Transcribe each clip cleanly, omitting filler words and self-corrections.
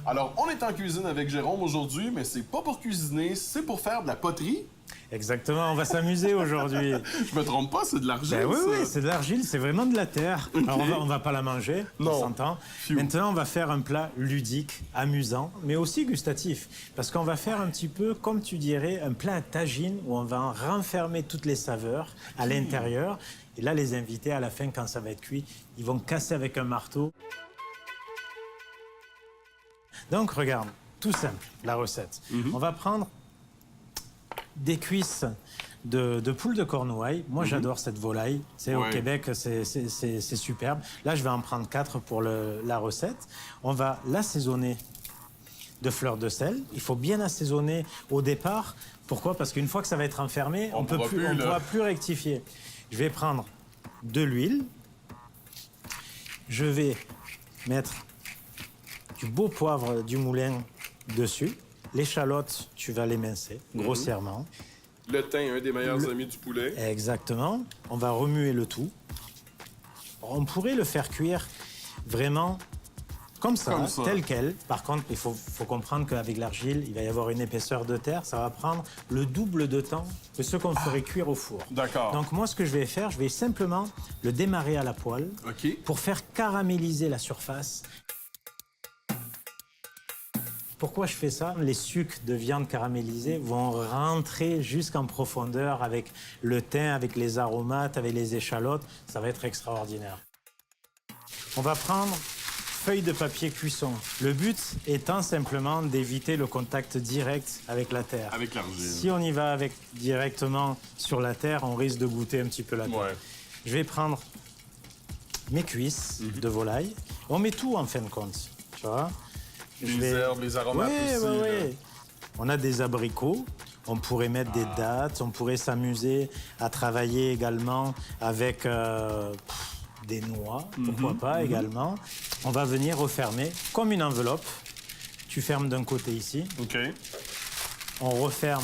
Alors, on est en cuisine avec Jérôme aujourd'hui, mais c'est pas pour cuisiner, c'est pour faire de la poterie. Exactement, on va s'amuser aujourd'hui. Je me trompe pas, c'est de l'argile, Ben oui, ça. oui, c'est de l'argile, c'est vraiment de la terre. Ok. Alors on va pas la manger, Non. on s'entend. Phew. Maintenant, on va faire un plat ludique, amusant, mais aussi gustatif. Parce qu'on va faire un petit peu, comme tu dirais, un plat à tagine où on va en renfermer toutes les saveurs à l'intérieur. Et là, les invités, à la fin, quand ça va être cuit, ils vont casser avec un marteau. Donc, regarde, tout simple, la recette. On va prendre des cuisses de poule de Cornouailles. Moi, j'adore cette volaille. C'est Ouais. Au Québec, c'est superbe. Là, je vais en prendre 4 pour la recette. On va l'assaisonner de fleurs de sel. Il faut bien assaisonner au départ. Pourquoi? Parce qu'une fois que ça va être enfermé, on pourra plus, ne là. pourra plus rectifier. Je vais prendre de l'huile. Je vais mettre du beau poivre du moulin dessus. L'échalote, tu vas l'émincer grossièrement. Le thym, un des meilleurs amis du poulet. Exactement. On va remuer le tout. On pourrait le faire cuire vraiment comme ça, tel quel. Par contre, il faut comprendre qu'avec l'argile, il va y avoir une épaisseur de terre. Ça va prendre le double de temps que ce qu'on ferait cuire au four. D'accord. Donc moi, ce que je vais faire, je vais simplement le démarrer à la poêle OK. pour faire caraméliser la surface. Pourquoi je fais ça? Les sucs de viande caramélisée vont rentrer jusqu'en profondeur avec le thym, avec les aromates, avec les échalotes. Ça va être extraordinaire. On va prendre feuille de papier cuisson. Le but étant simplement d'éviter le contact direct avec la terre. Avec l'argile. Si on y va directement sur la terre, on risque de goûter un petit peu la terre. Ouais. Je vais prendre mes cuisses de volaille. On met tout en fin de compte, tu vois. Les herbes, les aromates aussi. Oui, là. oui. On a des abricots, on pourrait mettre des dattes, on pourrait s'amuser à travailler également avec des noix, pourquoi pas également. On va venir refermer comme une enveloppe. Tu fermes d'un côté ici, OK. on referme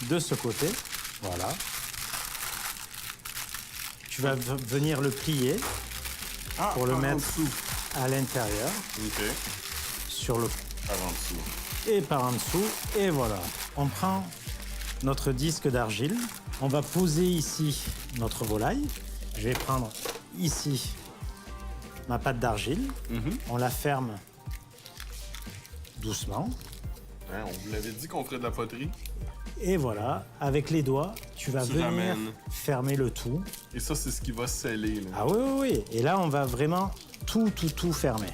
de ce côté, voilà. Tu vas venir le plier pour le par en mettre dessous. à l'intérieur, OK. sur le Par en dessous. et par en dessous, et voilà. On prend notre disque d'argile, on va poser ici notre volaille. Je vais prendre ici ma pâte d'argile, on la ferme doucement, Hein, on vous l'avait dit qu'on ferait de la poterie. et voilà, avec les doigts, tu vas Tu venir ramènes. fermer le tout. Et ça, c'est ce qui va sceller. Là. Ah oui, oui, oui, et là on va vraiment tout fermer.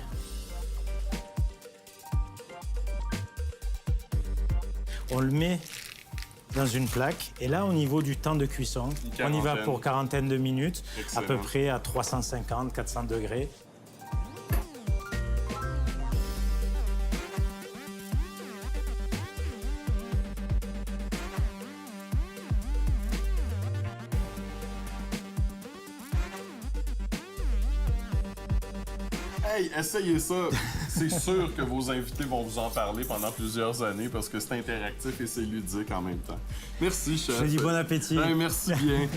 On le met dans une plaque. Et là, au niveau du temps de cuisson, on y va pour quarantaine de minutes, Excellent. à peu près à 350, 400 degrés. Hey, essayez ça. C'est sûr que vos invités vont vous en parler pendant plusieurs années parce que c'est interactif et c'est ludique en même temps. Merci, chef. Je te dis bon appétit. Hey, merci bien.